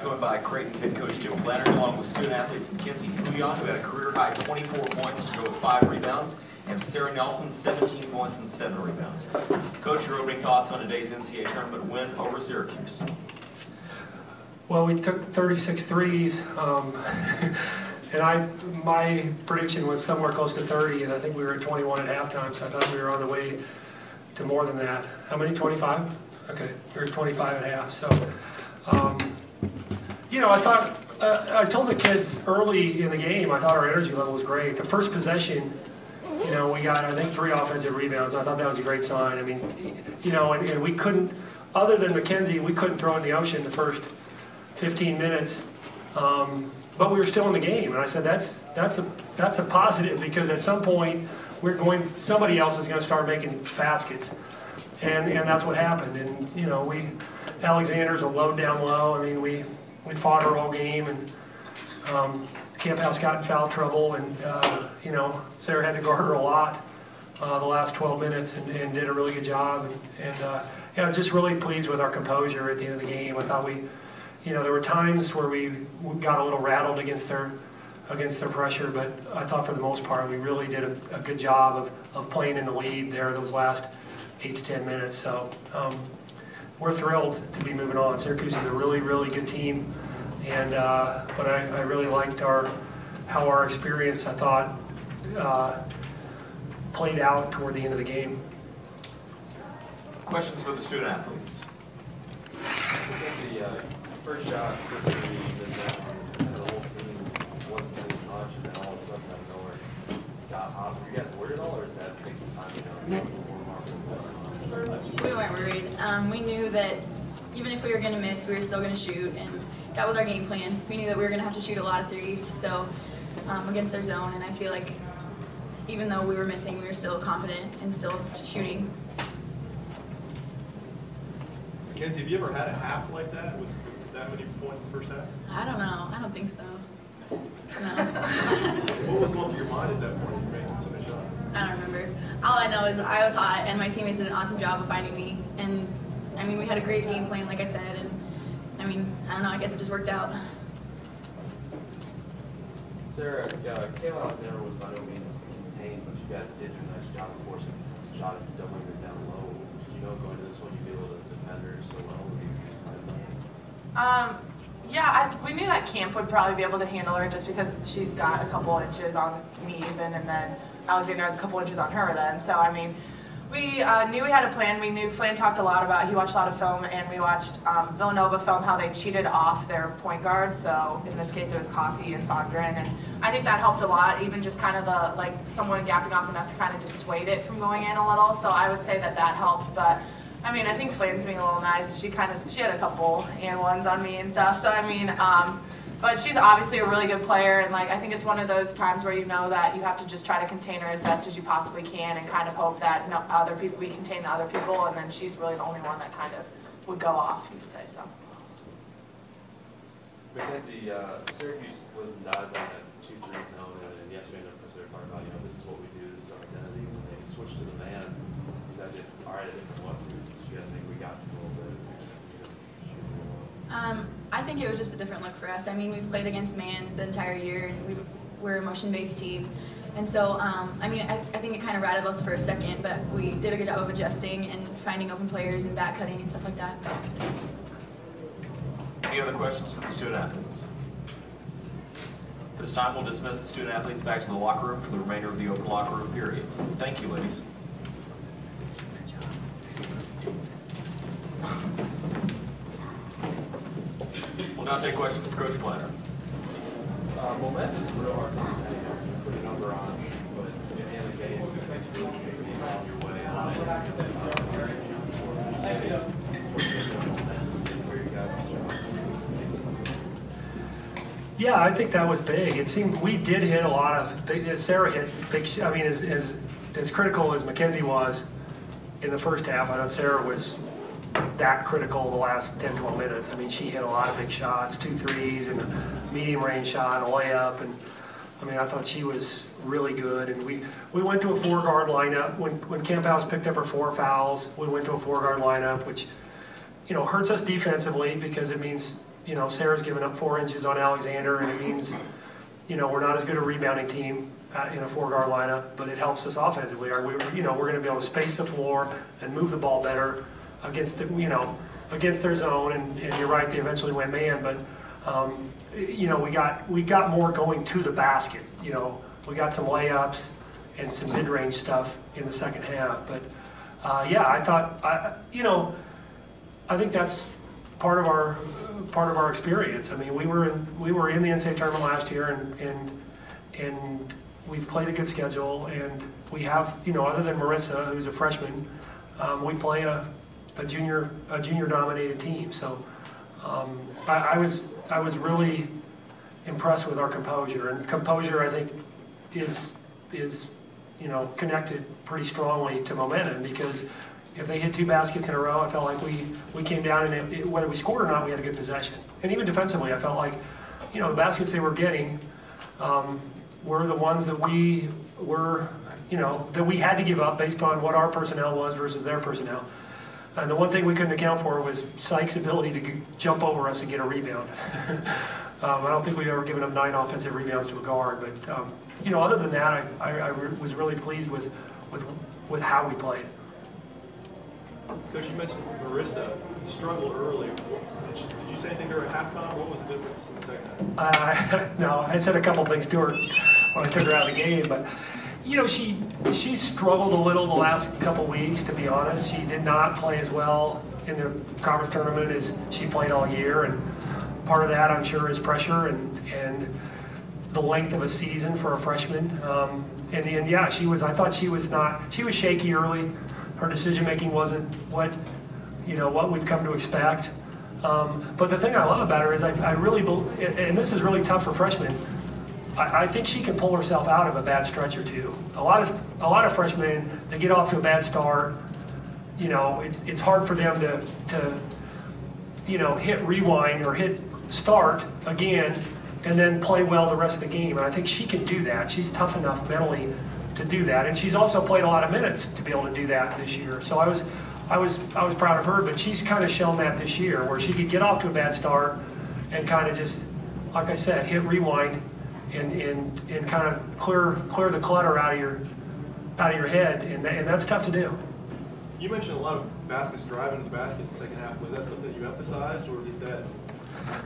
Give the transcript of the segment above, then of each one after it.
Joined by Creighton head coach Jim Planner, along with student athletes Mackenzie Fouillon, who had a career-high 24 points to go with 5 rebounds, and Sarah Nelson, 17 points and 7 rebounds. Coach, your opening thoughts on today's NCAA tournament win over Syracuse? Well, we took 36 threes, and my prediction was somewhere close to 30, and I think we were at 21 at halftime, so I thought we were on the way to more than that. How many, 25? Okay, we were 25 at half, so. You know, I thought, I told the kids early in the game, I thought our energy level was great. The first possession, you know, we got, I think, 3 offensive rebounds. I thought that was a great sign. I mean, you know, and we couldn't, other than Mackenzie, we couldn't throw in the ocean the first 15 minutes. But we were still in the game. And I said, that's a positive, because at some point, somebody else is going to start making baskets. And that's what happened. And, you know, Alexander's a load down low. I mean, we fought her all game, and Camp House got in foul trouble, and you know, Sarah had to guard her a lot the last 12 minutes, and did a really good job. And yeah, just really pleased with our composure at the end of the game. I thought you know, there were times where we got a little rattled against their pressure, but I thought for the most part we really did a good job of playing in the lead there those last 8 to 10 minutes. So. We're thrilled to be moving on. Syracuse is a really, really good team, and but I really liked how our experience, I thought, played out toward the end of the game. Questions for the student athletes? I think the first shot for three, missed that one, and the whole team wasn't doing much, and then all of a sudden out of nowhere got hot. Were you guys worried at all, or does that take some time to know? We weren't worried. We knew that even if we were going to miss, we were still going to shoot, and that was our game plan. We knew that we were going to have to shoot a lot of threes, so against their zone, and I feel like even though we were missing, we were still confident and still shooting. Mackenzie, have you ever had a half like that with that many points in the first half? I don't know. I don't think so. No. What was going through your mind at that point when you were making so many shots? I don't remember. All I know is I was hot, and my teammates did an awesome job of finding me. And I mean, we had a great game plan, like I said. And I mean, I don't know. I guess it just worked out. Sarah, Kayla Alexander was by no means contained, but you guys did do a nice job of forcing a shot and doubling her down low. Did you know going to this one you'd be able to defend her so well? Were you surprised by that? Yeah, we knew that Camp would probably be able to handle her just because she's got a couple inches on me even, and then Alexander has a couple inches on her then. So, I mean, we knew we had a plan. We knew Flan talked a lot about, he watched a lot of film, and we watched Villanova film how they cheated off their point guards. So, in this case, it was Coffey and Fogren, and I think that helped a lot, even just kind of someone gapping off enough to kind of dissuade it from going in a little. So, I would say that helped, but I mean, I think Flan's being a little nice. She had a couple and ones on me and stuff. So, I mean, but she's obviously a really good player, and I think it's one of those times where you know that you have to just try to contain her as best as you possibly can, and kind of hope that we contain the other people, and then she's really the only one that kind of would go off, you could say. So. Mackenzie, Syracuse lives and dies on that 2-3 zone, and yesterday in the they were talking about, you know, this is what we do, this is our identity. When they switched to the man, was that just all right? A different look? Did you guys think we got to a little bit? I think it was just a different look for us. I mean, we've played against man the entire year, and we're a motion-based team. And so, I mean, I think it kind of rattled us for a second, but we did a good job of adjusting and finding open players and back cutting and stuff like that. Any other questions for the student athletes? This time we'll dismiss the student athletes back to the locker room for the remainder of the open locker room period. Thank you, ladies. We'll now take questions for Coach Planner. Momentum is real hard to put a number on, but at the end of the game, you can really see the amount your way on Yeah, I think that was big. It seemed we did hit a lot of Sarah hit big. I mean, as critical as Mackenzie was in the first half, I thought Sarah was that critical the last 10-12 minutes. I mean, she hit a lot of big shots, 2 threes, and a medium range shot, a layup, and I mean, I thought she was really good. And we went to a 4-guard lineup when Camp House picked up her 4 fouls. We went to a 4-guard lineup, which, you know, hurts us defensively because it means you know, Sarah's given up 4 inches on Alexander, and it means, you know, we're not as good a rebounding team in a 4-guard lineup, but it helps us offensively. You know, we're going to be able to space the floor and move the ball better against the, you know, against their zone. And you're right, they eventually went man, but you know, we got more going to the basket. You know, we got some layups and some mid-range stuff in the second half. But yeah, I thought, you know, I think that's part of our experience. I mean, we were in the NCAA tournament last year, and we've played a good schedule, and we have, you know, other than Marissa, who's a freshman, we play a junior dominated team. So I was really impressed with our composure, and composure I think is you know, connected pretty strongly to momentum, because if they hit 2 baskets in a row, I felt like we came down, and whether we scored or not, we had a good possession. And even defensively, I felt like, you know, the baskets they were getting were the ones that we were, you know, that we had to give up based on what our personnel was versus their personnel. And the one thing we couldn't account for was Sykes' ability to jump over us and get a rebound. I don't think we've ever given up 9 offensive rebounds to a guard, but you know, other than that, I was really pleased with how we played. Coach, you mentioned Marissa struggled early. Did you say anything to her at halftime? What was the difference in the second half? No, I said a couple things to her when I took her out of the game, but you know, she struggled a little the last couple weeks, to be honest. She did not play as well in the conference tournament as she played all year, and part of that, I'm sure, is pressure and the length of a season for a freshman. And yeah, I thought she was shaky early. Her decision making wasn't what we've come to expect. But the thing I love about her is I really believe, and this is really tough for freshmen, I think she can pull herself out of a bad stretch or two. A lot of freshmen, they get off to a bad start. You know, it's hard for them to you know, hit rewind or hit start again and then play well the rest of the game. And I think she can do that. She's tough enough mentally to do that, and she's also played a lot of minutes to be able to do that this year. So I was proud of her, but she's kind of shown that this year, where she could get off to a bad start and kind of just, like I said, hit rewind and kind of clear the clutter out of your head, and that's tough to do. You mentioned a lot of baskets driving to the basket in the second half. Was that something you emphasized, or did that?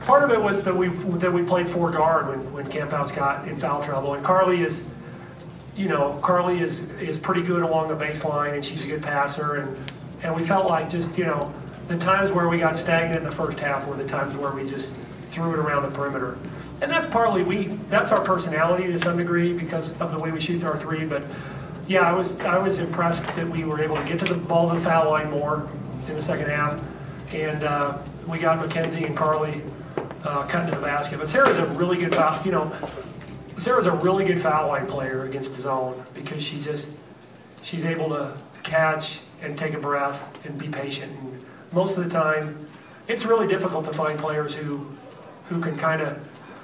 Part of it was that we played 4-guard when Camphouse got in foul trouble, and Carly is pretty good along the baseline, and she's a good passer, and we felt like just, you know, the times where we got stagnant in the first half were the times where we just threw it around the perimeter. And that's that's our personality to some degree because of the way we shoot our 3. But yeah, I was impressed that we were able to get to the ball to the foul line more in the second half, and we got Mackenzie and Carly cutting to the basket. But Sarah's a really good foul. You know, Sarah's a really good foul line player against the zone because she's able to catch and take a breath and be patient. And most of the time, it's really difficult to find players who can kind of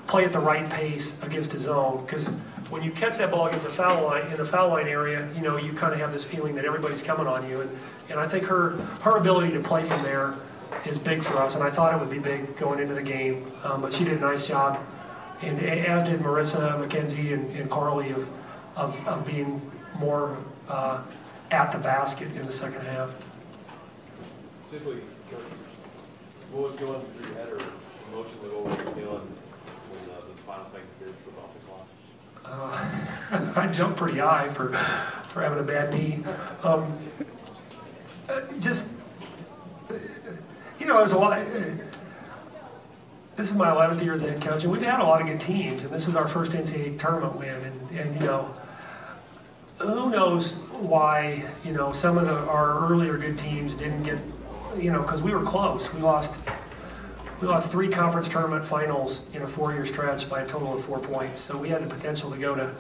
play at the right pace against a zone, because when you catch that ball against a foul line, in the foul line area, you know, you kind of have this feeling that everybody's coming on you, and I think her ability to play from there is big for us, and I thought it would be big going into the game, but she did a nice job, and as did Marissa, Mackenzie, and Carly of being more at the basket in the second half. Simply, what was going through your head or emotionally, what were you feeling when the final seconds did slip off the clock? I jumped pretty high for having a bad knee. Just, you know, there's a lot. This is my 11th year as a head coach, and we've had a lot of good teams, and this is our first NCAA tournament win, and you know, who knows why, you know, some of our earlier good teams didn't get, you know, because we were close. We lost 3 conference tournament finals in a 4-year stretch by a total of 4 points. So we had the potential to go to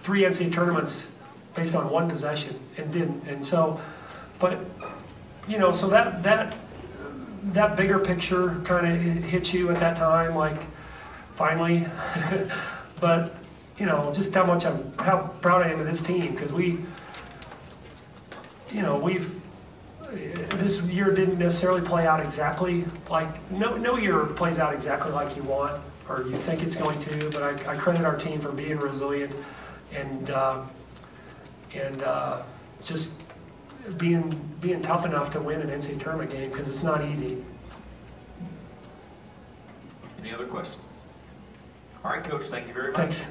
3 NCAA tournaments based on 1 possession and didn't. And so, but, you know, so that bigger picture kind of hit you at that time, like, finally. But, you know, just how proud I am of this team, because we, you know, this year didn't necessarily play out exactly like, no year plays out exactly like you want or you think it's going to, but I credit our team for being resilient and just being tough enough to win an NCAA tournament game because it's not easy. Any other questions? All right, Coach, thank you very much. Thanks.